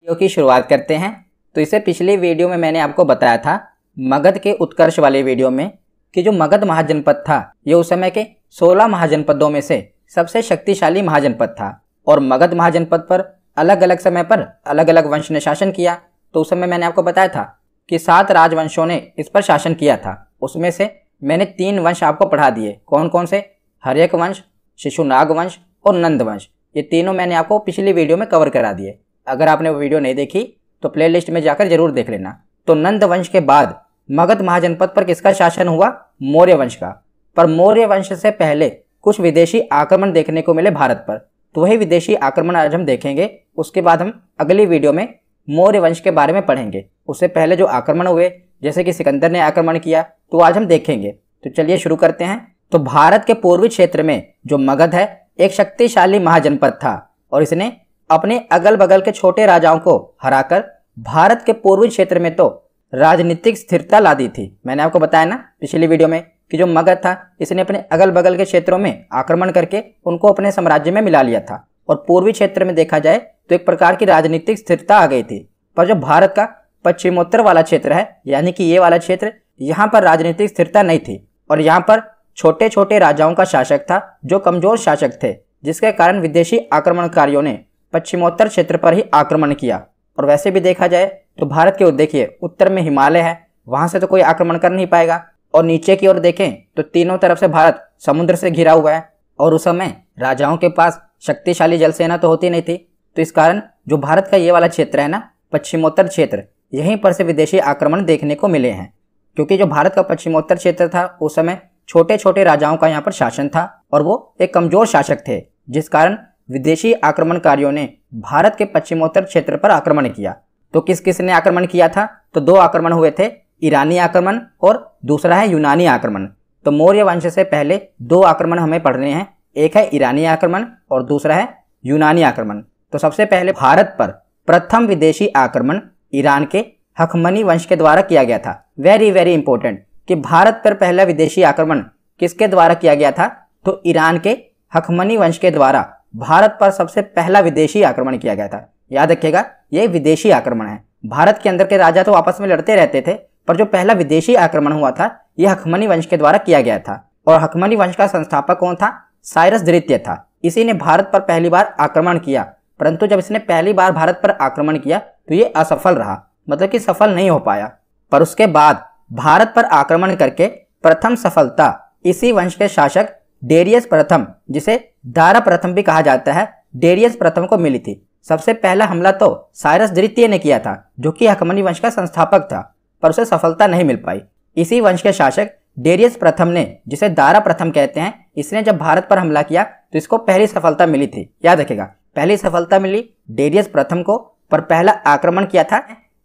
Video की शुरुआत करते हैं। तो इससे पिछली वीडियो में मैंने आपको बताया था मगध के उत्कर्ष वाले वीडियो में कि जो मगध महाजनपद था ये उस समय के 16 महाजनपदों में से सबसे शक्तिशाली महाजनपद था और मगध महाजनपद पर अलग अलग समय पर अलग अलग वंश ने शासन किया। तो उस समय मैंने आपको बताया था कि 7 राजवंशों ने इस पर शासन किया था। उसमें से मैंने 3 वंश आपको पढ़ा दिए। कौन कौन से? हर्यक वंश, शिशुनाग वंश और नंद वंश। ये तीनों मैंने आपको पिछली वीडियो में कवर करा दिए। अगर आपने वो वीडियो नहीं देखी तो प्लेलिस्ट में जाकर जरूर देख लेना। तो नंद वंश के बाद मगध महाजनपद पर किसका शासन हुआ? मौर्य वंश का। पर मौर्य वंश से पहले कुछ विदेशी आक्रमण देखने को मिले भारत पर। तो वही विदेशी आक्रमण आज हम देखेंगे। उसके बाद हम अगली वीडियो में मौर्य वंश के बारे में पढ़ेंगे। उससे पहले जो आक्रमण हुए जैसे कि सिकंदर ने आक्रमण किया तो आज हम देखेंगे। तो चलिए शुरू करते हैं। तो भारत के पूर्वी क्षेत्र में जो मगध है एक शक्तिशाली महाजनपद था और इसने अपने अगल बगल के छोटे राजाओं को हराकर भारत के पूर्वी क्षेत्र में तो राजनीतिक स्थिरता ला दी थी। मैंने आपको बताया ना पिछली वीडियो में कि जो मगध था इसने अपने अगल बगल के क्षेत्रों में आक्रमण करके उनको अपने साम्राज्य में मिला लिया था और पूर्वी क्षेत्र में देखा जाए तो एक प्रकार की राजनीतिक स्थिरता आ गई थी। पर जो भारत का पश्चिमोत्तर वाला क्षेत्र है यानी कि ये वाला क्षेत्र, यहाँ पर राजनीतिक स्थिरता नहीं थी और यहाँ पर छोटे छोटे राजाओं का शासक था जो कमजोर शासक थे, जिसके कारण विदेशी आक्रमणकारियों ने पश्चिमोत्तर क्षेत्र पर ही आक्रमण किया। और वैसे भी देखा जाए तो भारत के देखिए उत्तर में हिमालय है, वहां से तो कोई आक्रमण कर नहीं पाएगा। और नीचे की ओर देखें तो तीनों तरफ से भारत समुद्र से घिरा हुआ है और उस समय राजाओं के पास शक्तिशाली जल सेना तो होती नहीं थी। तो इस कारण जो भारत का ये वाला क्षेत्र है ना, पश्चिमोत्तर क्षेत्र, यहीं पर से विदेशी आक्रमण देखने को मिले हैं। क्योंकि जो भारत का पश्चिमोत्तर क्षेत्र था उस समय छोटे छोटे राजाओं का यहाँ पर शासन था और वो एक कमजोर शासक थे, जिस कारण विदेशी आक्रमणकारियों ने भारत के पश्चिमोत्तर क्षेत्र पर आक्रमण किया। तो किस किस ने आक्रमण किया था? तो 2 आक्रमण हुए थे, ईरानी आक्रमण और दूसरा है यूनानी आक्रमण। तो मौर्य वंश से पहले 2 आक्रमण हमें पढ़ने हैं, एक है ईरानी आक्रमण और दूसरा है यूनानी आक्रमण। तो सबसे पहले भारत पर प्रथम विदेशी आक्रमण ईरान के हखमनी वंश के द्वारा किया गया था। वेरी वेरी इंपॉर्टेंट कि भारत पर पहला विदेशी आक्रमण किसके द्वारा किया गया था? तो ईरान के हखमनी वंश के द्वारा भारत पर सबसे पहला विदेशी आक्रमण किया गया था। याद रखिएगा ये विदेशी आक्रमण है। भारत के अंदर के राजा तो आपस में लड़ते रहते थे, पर जो पहला विदेशी आक्रमण हुआ था यह हखमनी वंश के द्वारा किया गया था। और हखमनी वंश का संस्थापक कौन था? साइरस द्वितीय था। इसी ने भारत पर पहली बार आक्रमण किया, परंतु जब इसने पहली बार भारत पर आक्रमण किया तो ये असफल रहा, मतलब कि सफल नहीं हो पाया। पर उसके बाद भारत पर आक्रमण करके प्रथम सफलता इसी वंश के शासक डेरियस प्रथम, जिसे दारा प्रथम भी कहा जाता है, डेरियस प्रथम को मिली थी। सबसे पहला हमला तो साइरस द्वितीय ने किया था जो कि हखमनी वंश का संस्थापक था, पर उसे सफलता नहीं मिल पाई। इसी वंश के शासक डेरियस प्रथम ने, जिसे दारा प्रथम कहते हैं, इसने जब भारत पर हमला किया तो इसको पहली सफलता मिली थी। याद रखेगा पहली सफलता मिली डेरियस प्रथम को। पर पहला आक्रमण किया था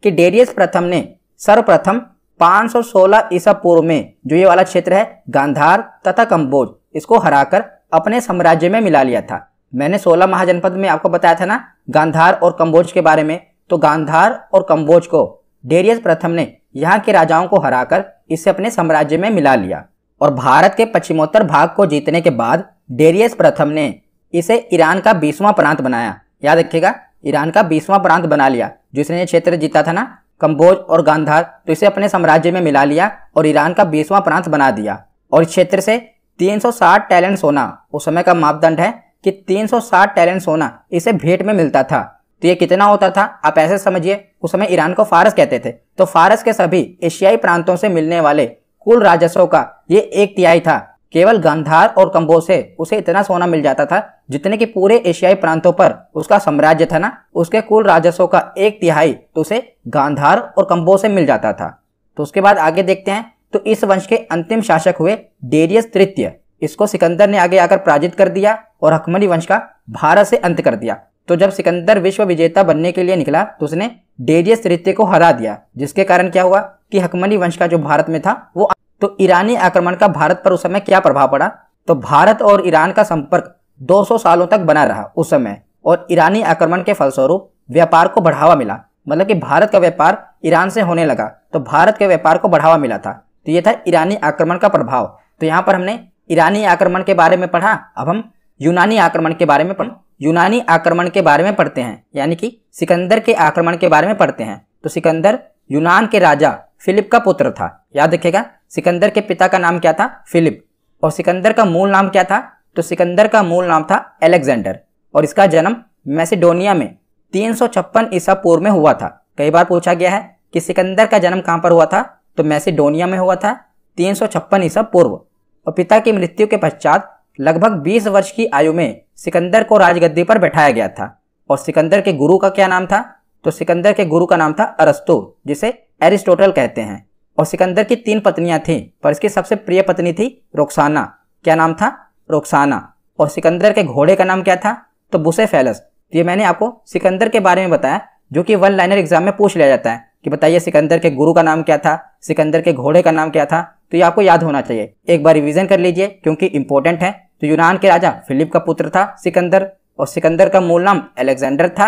कि डेरियस प्रथम ने सर्वप्रथम 516 ईसा पूर्व में जो ये वाला क्षेत्र है गांधार तथा कंबोज, इसको हराकर अपने साम्राज्य में मिला लिया था। मैंने 16 महाजनपद में आपको बताया था ना गांधार और कंबोज के बारे में। तो गांधार और कंबोज को डेरियस प्रथम ने यहाँ के राजाओं को हराकर इसे अपने साम्राज्य में मिला लिया। और भारत के पश्चिमोत्तर भाग को जीतने के बाद डेरियस प्रथम ने इसे ईरान का 20वां प्रांत बनाया। याद रखिएगा ईरान का 20वां प्रांत बना लिया। जिसने ये क्षेत्र जीता था ना कंबोज और गांधार, तो इसे अपने साम्राज्य में मिला लिया और ईरान का 20वां प्रांत बना दिया। और इस क्षेत्र से 360 टैलेंट सोना, उस समय का मापदंड है कि 360 टैलेंट सोना इसे भेंट में मिलता था। तो ये कितना होता था आप ऐसे समझिए, उस समय ईरान को फारस कहते थे। तो फारस के सभी एशियाई प्रांतों से मिलने वाले कुल राजस्व का ये 1/3 था। केवल गांधार और कंबोज से उसे इतना सोना मिल जाता था जितने कि पूरे एशियाई प्रांतों पर उसका साम्राज्य था ना, उसके कुल राजस्व का 1/3 तो उसे गांधार और कंबोज से मिल जाता था। तो उसके बाद आगे देखते हैं। तो इस वंश के अंतिम शासक हुए डेरियस तृतीय। इसको सिकंदर ने आगे आकर पराजित कर दिया और हखमनी वंश का भारत से अंत कर दिया। तो जब सिकंदर विश्व विजेता बनने के लिए निकला तो उसने डेरियस तृतीय को हरा दिया, जिसके कारण क्या हुआ कि हखमनी वंश का जो भारत में था वो। तो ईरानी आक्रमण का भारत पर उस समय क्या प्रभाव पड़ा? तो भारत और ईरान का संपर्क 200 सालों तक बना रहा उस समय। और ईरानी आक्रमण के फलस्वरूप व्यापार को बढ़ावा मिला, मतलब कि भारत का व्यापार ईरान से होने लगा, तो भारत के व्यापार को बढ़ावा मिला था। तो ये था ईरानी आक्रमण का प्रभाव। तो यहाँ पर हमने ईरानी आक्रमण के बारे में पढ़ा। अब हम यूनानी आक्रमण के बारे में पढ़ते हैं, यानी कि सिकंदर के आक्रमण के बारे में पढ़ते हैं। तो सिकंदर यूनान के राजा फिलिप का पुत्र था। याद रखिएगा, सिकंदर के पिता का नाम क्या था? फिलिप। और सिकंदर का मूल नाम क्या था? तो सिकंदर का मूल नाम था अलेक्जेंडर, और इसका जन्म मैसेडोनिया में 356 ईसा पूर्व में हुआ था। कई बार पूछा गया है कि सिकंदर का जन्म कहाँ पर हुआ था? तो मैसेडोनिया में हुआ था 356 ईसा पूर्व। और पिता की मृत्यु के पश्चात लगभग 20 वर्ष की आयु में सिकंदर को राजगद्दी पर बैठाया गया था। और सिकंदर के गुरु का क्या नाम था? तो सिकंदर के गुरु का नाम था अरस्तु, जिसे एरिस्टोटल कहते हैं। और सिकंदर की 3 पत्नियां थीं, पर इसकी सबसे प्रिय पत्नी थी रोक्साना। क्या नाम था? रोक्साना। और सिकंदर के घोड़े का नाम क्या था? तो बुसेफेलस। ये मैंने आपको सिकंदर के बारे में बताया, जो कि 1 लाइनर एग्जाम में पूछ लिया जाता है कि बताइए सिकंदर के गुरु का नाम क्या था, सिकंदर के घोड़े का नाम क्या था। तो ये आपको याद होना चाहिए, एक बार रिवीजन कर लीजिए क्योंकि इंपॉर्टेंट है। तो यूनान के राजा फिलिप का पुत्र था सिकंदर, और सिकंदर का मूल नाम अलेक्जेंडर था।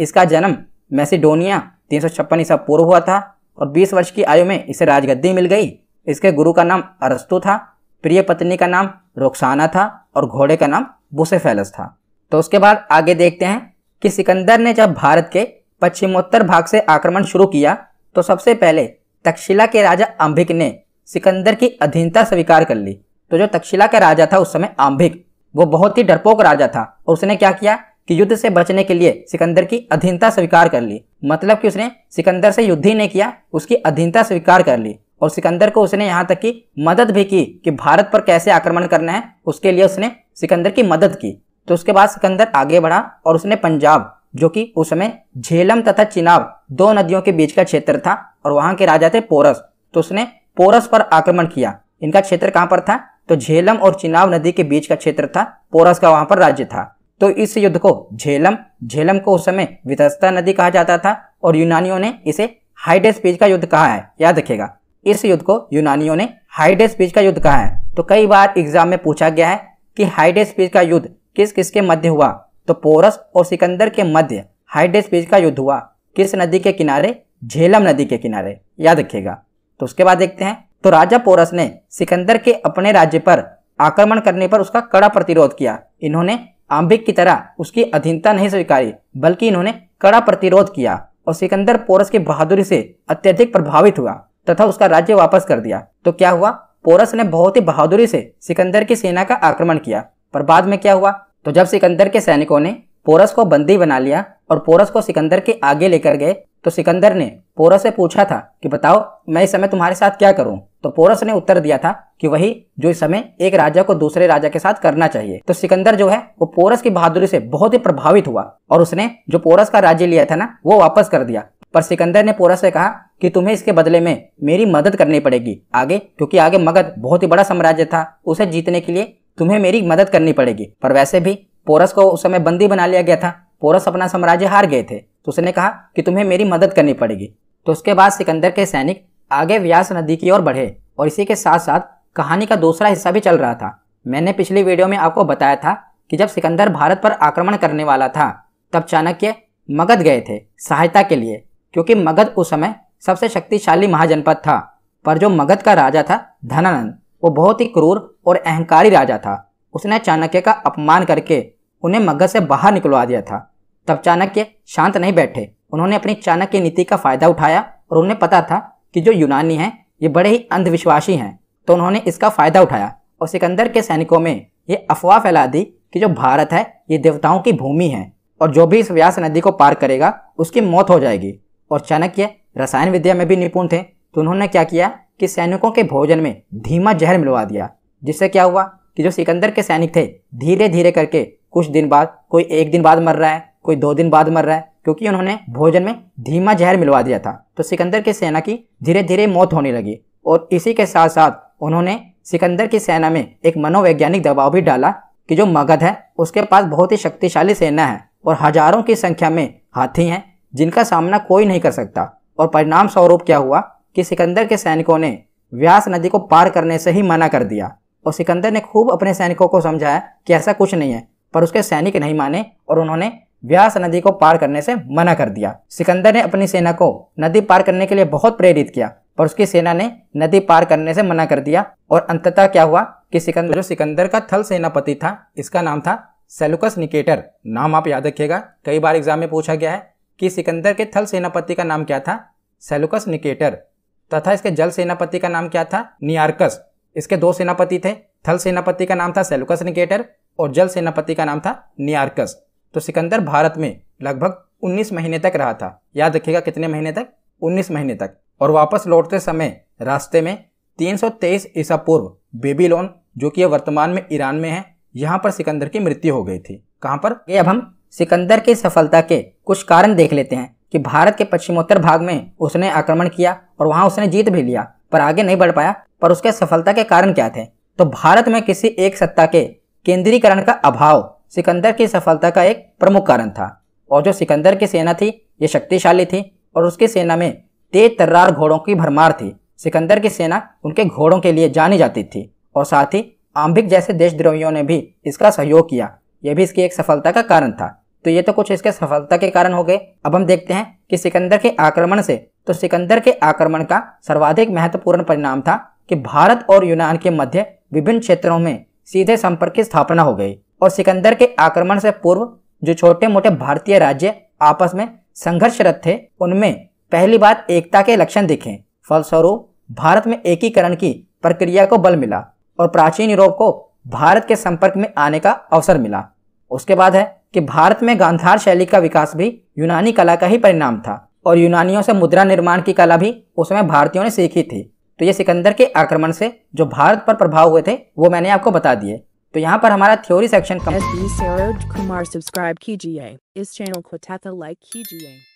इसका जन्म मैसेडोनिया 356 ईसा पूर्व हुआ था, और 20 वर्ष की आयु में इसे राजगद्दी मिल गई। इसके गुरु का नाम अरस्तु था, प्रिय पत्नी का नाम रोक्साना था, और घोड़े का नाम बुसेफेलस था। तो उसके बाद आगे देखते हैं कि सिकंदर ने जब भारत के पश्चिमोत्तर भाग से आक्रमण शुरू किया तो सबसे पहले तक्षशिला के राजा अंबिक ने सिकंदर की अधीनता स्वीकार कर ली। तो जो तक्षशिला का राजा था उस समय अंबिक, वो बहुत ही डरपोक राजा था, और उसने क्या किया कि युद्ध से बचने के लिए सिकंदर की अधीनता स्वीकार कर ली। मतलब कि उसने सिकंदर से युद्ध ही नहीं किया, उसकी अधीनता स्वीकार कर ली। और सिकंदर को उसने यहाँ तक की मदद भी की कि भारत पर कैसे आक्रमण करना है, उसके लिए उसने सिकंदर की मदद की। तो उसके बाद सिकंदर आगे बढ़ा और उसने पंजाब, जो कि उस समय झेलम तथा चिनाब 2 नदियों के बीच का क्षेत्र था, और वहां के राजा थे पोरस, तो उसने पोरस पर आक्रमण किया। इनका क्षेत्र कहां पर था? तो झेलम और चिनाब नदी के बीच का क्षेत्र था, पोरस का वहां पर राज्य था। तो इस युद्ध को झेलम को उस समय वितस्ता नदी कहा जाता था, और यूनानियों ने इसे हाइडेस्पीज का युद्ध कहा है। याद रखिएगा, इस युद्ध को यूनानियों ने हाइडेस्पीज का युद्ध कहा है। तो कई बार एग्जाम में पूछा गया है कि हाइडेस्पीज का युद्ध किस किस के मध्य हुआ? तो पोरस और सिकंदर के मध्य हाइडेस्पीज का युद्ध हुआ। किस नदी के किनारे? झेलम नदी के किनारे। याद रखिएगा। तो उसके बाद देखते हैं, तो राजा पोरस ने सिकंदर के अपने राज्य पर आक्रमण करने पर उसका कड़ा प्रतिरोध किया। इन्होंने अंबिक की तरह उसकी अधीनता नहीं स्वीकारी, बल्कि इन्होंने कड़ा प्रतिरोध किया, और सिकंदर पोरस की बहादुरी से अत्यधिक प्रभावित हुआ तथा उसका राज्य वापस कर दिया। तो क्या हुआ? पोरस ने बहुत ही बहादुरी से सिकंदर की सेना का आक्रमण किया, पर बाद में क्या हुआ? तो जब सिकंदर के सैनिकों ने पोरस को बंदी बना लिया और पोरस को सिकंदर के आगे लेकर गए, तो सिकंदर ने पोरस से पूछा था कि बताओ मैं इस समय तुम्हारे साथ क्या करूं? तो पोरस ने उत्तर दिया था कि वही जो इस समय एक राजा को दूसरे राजा के साथ करना चाहिए। तो सिकंदर जो है वो पोरस की बहादुरी से बहुत ही प्रभावित हुआ, और उसने जो पोरस का राज्य लिया था ना, वो वापस कर दिया। पर सिकंदर ने पोरस से कहा कि तुम्हें इसके बदले में मेरी मदद करनी पड़ेगी आगे, क्योंकि आगे मगध बहुत ही बड़ा साम्राज्य था, उसे जीतने के लिए तुम्हें मेरी मदद करनी पड़ेगी। पर वैसे भी पोरस को उस समय बंदी बना लिया गया था, पोरस अपना साम्राज्य हार गए थे, तो उसने कहा कि तुम्हें मेरी मदद करनी पड़ेगी। तो उसके बाद सिकंदर के सैनिक आगे व्यास नदी की ओर बढ़े, और इसी के साथ साथ कहानी का दूसरा हिस्सा भी चल रहा था। मैंने पिछली वीडियो में आपको बताया था कि जब सिकंदर भारत पर आक्रमण करने वाला था, तब चाणक्य मगध गए थे सहायता के लिए, क्योंकि मगध उस समय सबसे शक्तिशाली महाजनपद था। पर जो मगध का राजा था धनानंद, वो बहुत ही क्रूर और अहंकारी राजा था। उसने चाणक्य का अपमान करके उन्हें मगध से बाहर निकलवा दिया था। तब चाणक्य शांत नहीं बैठे, उन्होंने अपनी चाणक्य नीति का फायदा उठाया, और उन्हें पता था कि जो यूनानी हैं ये बड़े ही अंधविश्वासी हैं, तो उन्होंने इसका फायदा उठाया और सिकंदर के सैनिकों में ये अफवाह फैला दी कि जो भारत है ये देवताओं की भूमि है, और जो भी इस व्यास नदी को पार करेगा उसकी मौत हो जाएगी। और चाणक्य रसायन विद्या में भी निपुण थे, तो उन्होंने क्या किया कि सैनिकों के भोजन में धीमा जहर मिलवा दिया, जिससे क्या हुआ कि जो सिकंदर के सैनिक थे धीरे धीरे करके कुछ दिन बाद, कोई 1 दिन बाद मर रहा है, कोई 2 दिन बाद मर रहा है, क्योंकि उन्होंने भोजन में धीमा जहर मिलवा दिया था। तो सिकंदर की सेना की धीरे धीरे मौत होने लगी, और इसी के साथ साथ उन्होंने सिकंदर की सेना में एक मनोवैज्ञानिक दबाव भी डाला कि जो मगध है उसके पास बहुत ही शक्तिशाली सेना है, और हजारों की संख्या में हाथी हैं जिनका सामना कोई नहीं कर सकता। और परिणाम स्वरूप क्या हुआ कि सिकंदर के सैनिकों ने व्यास नदी को पार करने से ही मना कर दिया, और सिकंदर ने खूब अपने सैनिकों को समझाया कि ऐसा कुछ नहीं है, पर उसके सैनिक नहीं माने और उन्होंने व्यास नदी को पार करने से मना कर दिया। सिकंदर ने अपनी सेना को नदी पार करने के लिए बहुत प्रेरित किया, पर उसकी सेना ने नदी पार करने से मना कर दिया, और अंततः क्या हुआ कि सिकंदर, जो सिकंदर का थल सेनापति था, इसका नाम था सेलुकस निकेटर। नाम आप याद रखिएगा, कई बार एग्जाम में पूछा गया है कि सिकंदर के थल सेनापति का नाम क्या था, सेलुकस निकेटर, तथा इसके जल सेनापति का नाम क्या था, नियार्कस। इसके दो सेनापति थे, थल सेनापति का नाम था सेलुकस निकेटर और जल सेनापति का नाम था नियार्कस। तो सिकंदर भारत में लगभग 19 महीने तक रहा था। याद रखिएगा कितने महीने तक, 19 महीने तक। और वापस लौटते समय रास्ते में 323 ईसा पूर्व बेबीलोन, जो कि वर्तमान में ईरान में है, यहाँ पर सिकंदर की मृत्यु हो गई थी। कहाँ पर? ये अब हम सिकंदर की सफलता के कुछ कारण देख लेते हैं कि भारत के पश्चिमोत्तर भाग में उसने आक्रमण किया और वहां उसने जीत भी लिया, पर आगे नहीं बढ़ पाया। पर उसके सफलता के कारण क्या थे? तो भारत में किसी एक सत्ता के केंद्रीकरण का अभाव सिकंदर की सफलता का एक प्रमुख कारण था। और जो सिकंदर की सेना थी ये शक्तिशाली थी और उसकी सेना में तेज तर्रार घोड़ों की भरमार थी। सिकंदर की सेना उनके घोड़ों के लिए जानी जाती थी और साथ ही आम्बिक जैसे देशद्रोहियों ने भी इसका सहयोग किया। यह भी इसकी एक सफलता का कारण था। तो ये तो कुछ इसके सफलता के कारण हो गए। अब हम देखते हैं कि सिकंदर के आक्रमण से, तो सिकंदर के आक्रमण का सर्वाधिक महत्वपूर्ण परिणाम था कि भारत और यूनान के मध्य विभिन्न क्षेत्रों में सीधे संपर्क की स्थापना हो गई। और सिकंदर के आक्रमण से पूर्व जो छोटे मोटे भारतीय राज्य आपस में संघर्षरत थे, उनमें पहली बार एकता के लक्षण दिखे। फलस्वरूप भारत में एकीकरण की प्रक्रिया को बल मिला और प्राचीन यूरोप को भारत के संपर्क में आने का अवसर मिला। उसके बाद है कि भारत में गांधार शैली का विकास भी यूनानी कला का ही परिणाम था और यूनानियों से मुद्रा निर्माण की कला भी उस समय भारतीयों ने सीखी थी। तो ये सिकंदर के आक्रमण से जो भारत पर प्रभाव हुए थे वो मैंने आपको बता दिए। तो यहाँ पर हमारा theory section SB Saroj Kumar subscribe कीजिए, इस चैनल को लाइक कीजिए।